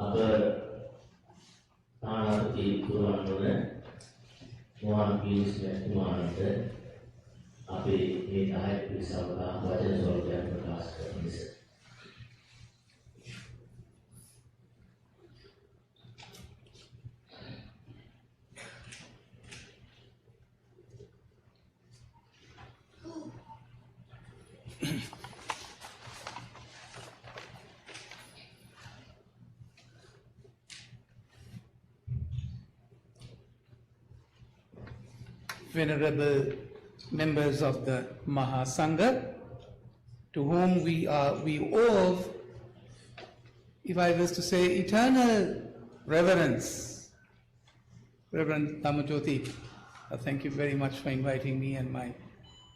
අප තානාපති පුරවන්න මොහොන් පීරිස් මහත්මයාට අපේ මේ 10 පිරිසවලා වචන ස්වරූපයක් ප්‍රකාශ කරන නිසා Venerable members of the Mahasangha, to whom we owe, if I was to say, eternal reverence. Reverend Dhamajoti, thank you very much for inviting me and my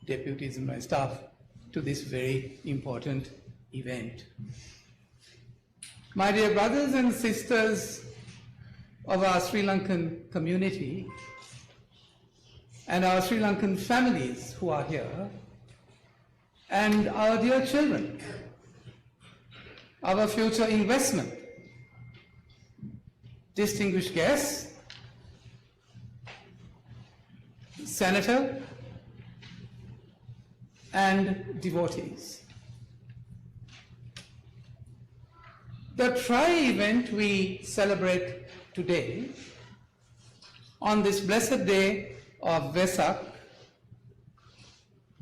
deputies and my staff to this very important event. My dear brothers and sisters of our Sri Lankan community, and our Sri Lankan families who are here, and our dear children, our future investment, distinguished guests, Senator, and devotees. The tri-event we celebrate today on this blessed day of Vesak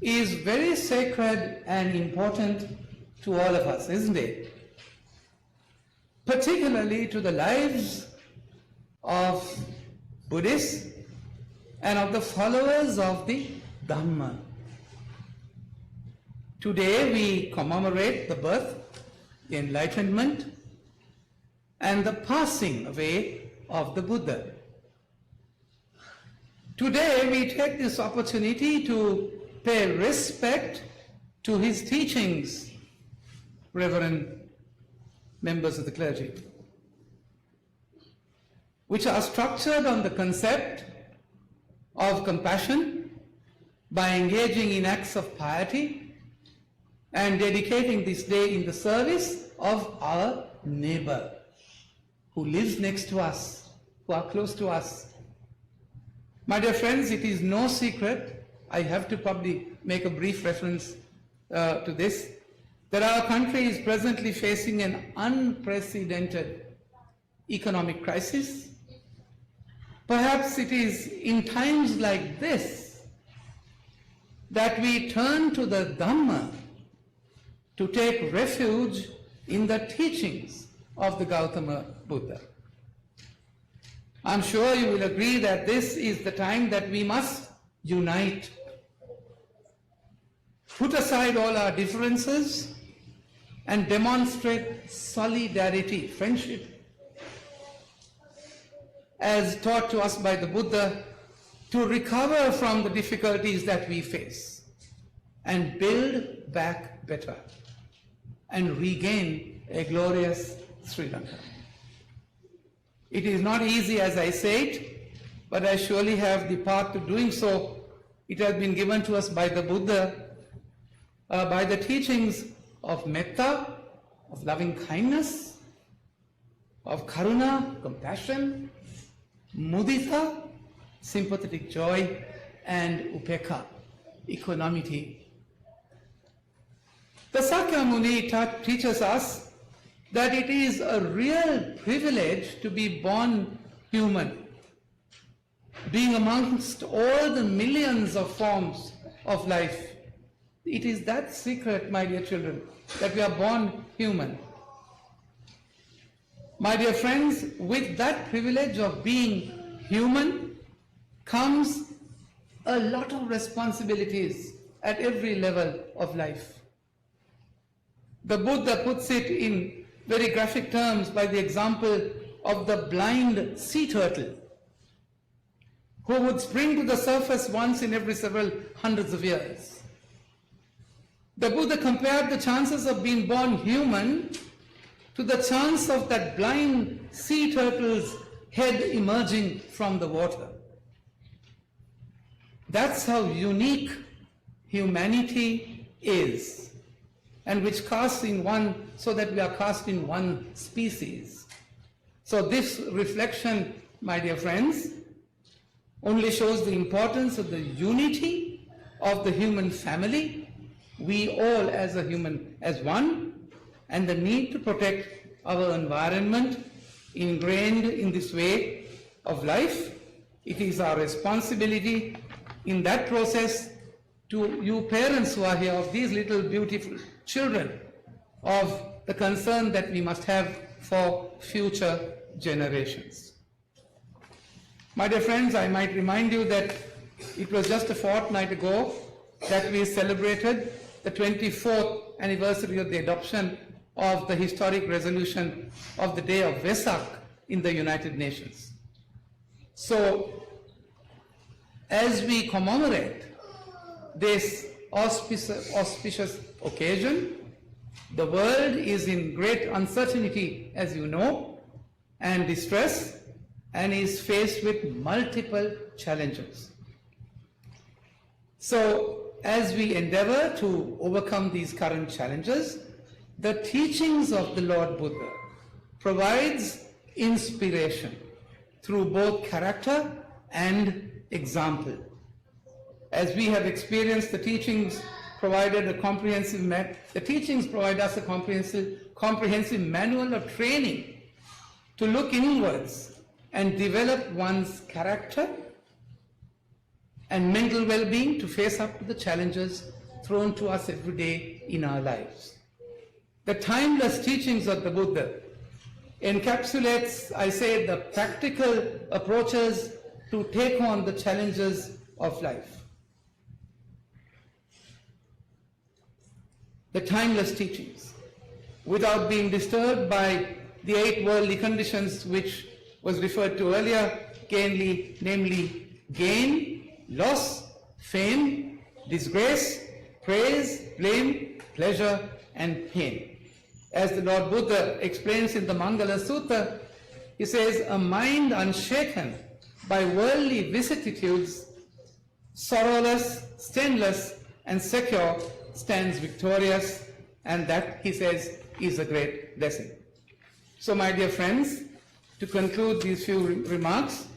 is very sacred and important to all of us, isn't it? Particularly to the lives of Buddhists and of the followers of the Dhamma. Today we commemorate the birth, the enlightenment, and the passing away of the Buddha. Today we take this opportunity to pay respect to his teachings, reverend members of the clergy, which are structured on the concept of compassion by engaging in acts of piety and dedicating this day in the service of our neighbor who lives next to us, who are close to us. My dear friends, it is no secret, I have to probably make a brief reference to this, that our country is presently facing an unprecedented economic crisis. Perhaps it is in times like this that we turn to the Dhamma to take refuge in the teachings of the Gautama Buddha. I'm sure you will agree that this is the time that we must unite, put aside all our differences and demonstrate solidarity, friendship, as taught to us by the Buddha, to recover from the difficulties that we face and build back better and regain a glorious Sri Lanka. It is not easy as I say it, but I surely have the path to doing so. It has been given to us by the Buddha, by the teachings of metta, of loving kindness, of karuna, compassion, mudita, sympathetic joy, and upekha, equanimity. The Sakyamuni teaches us that it is a real privilege to be born human, being amongst all the millions of forms of life. It is that secret, my dear children, that we are born human. My dear friends, with that privilege of being human comes a lot of responsibilities at every level of life. The Buddha puts it in very graphic terms by the example of the blind sea turtle who would spring to the surface once in every several hundreds of years. The Buddha compared the chances of being born human to the chance of that blind sea turtle's head emerging from the water. That's how unique humanity is. and which casts in one, so that we are cast in one species. So this reflection, my dear friends, only shows the importance of the unity of the human family, we all as one, and the need to protect our environment ingrained in this way of life. It is our responsibility in that process to you parents who are here, of these little beautiful children, of the concern that we must have for future generations. My dear friends, I might remind you that it was just a fortnight ago that we celebrated the 24th anniversary of the adoption of the historic resolution of the day of Vesak in the United Nations. So, as we commemorate this auspicious occasion, the world is in great uncertainty, as you know, and distress, and is faced with multiple challenges. So, as we endeavor to overcome these current challenges, the teachings of the Lord Buddha provides inspiration through both character and example. As we have experienced, the teachings provide us a comprehensive manual of training to look inwards and develop one's character and mental well-being to face up to the challenges thrown to us every day in our lives. The timeless teachings of the Buddha encapsulates, I say, the practical approaches to take on the challenges of life. The timeless teachings, without being disturbed by the 8 worldly conditions which was referred to earlier, namely gain, loss, fame, disgrace, praise, blame, pleasure, and pain. As the Lord Buddha explains in the Mangala Sutta, he says, a mind unshaken by worldly vicissitudes, sorrowless, stainless, and secure, stands victorious, and that, he says, is a great blessing. So, my dear friends, to conclude these few remarks,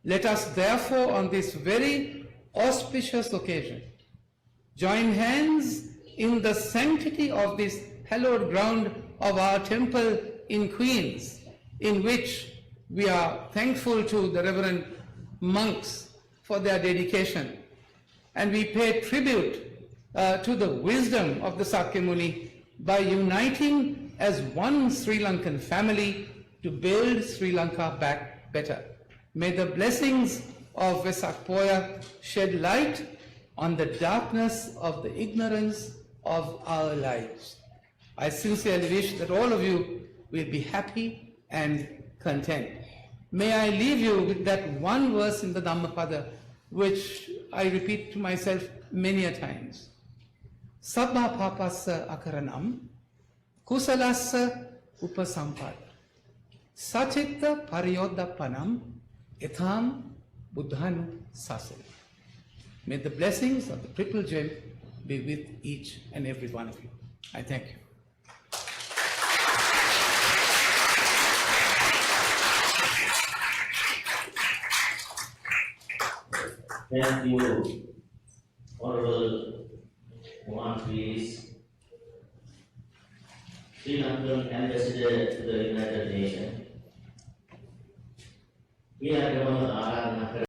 let us therefore on this very auspicious occasion join hands in the sanctity of this hallowed ground of our temple in Queens, in which we are thankful to the Reverend monks for their dedication, and we pay tribute to the wisdom of the Sakyamuni by uniting as one Sri Lankan family to build Sri Lanka back better. May the blessings of Vesak Poya shed light on the darkness of the ignorance of our lives. I sincerely wish that all of you will be happy and content. May I leave you with that one verse in the Dhammapada, which I repeat to myself many a times. Sabbha papassa akaranam, kusalassa upasampada, sachitta pariyoddapanam, etham buddhanu sasana. May the blessings of the triple gem be with each and every one of you. I thank you. Thank you, Honorable Pieris, Sri Lankan Ambassador to the United Nations. We are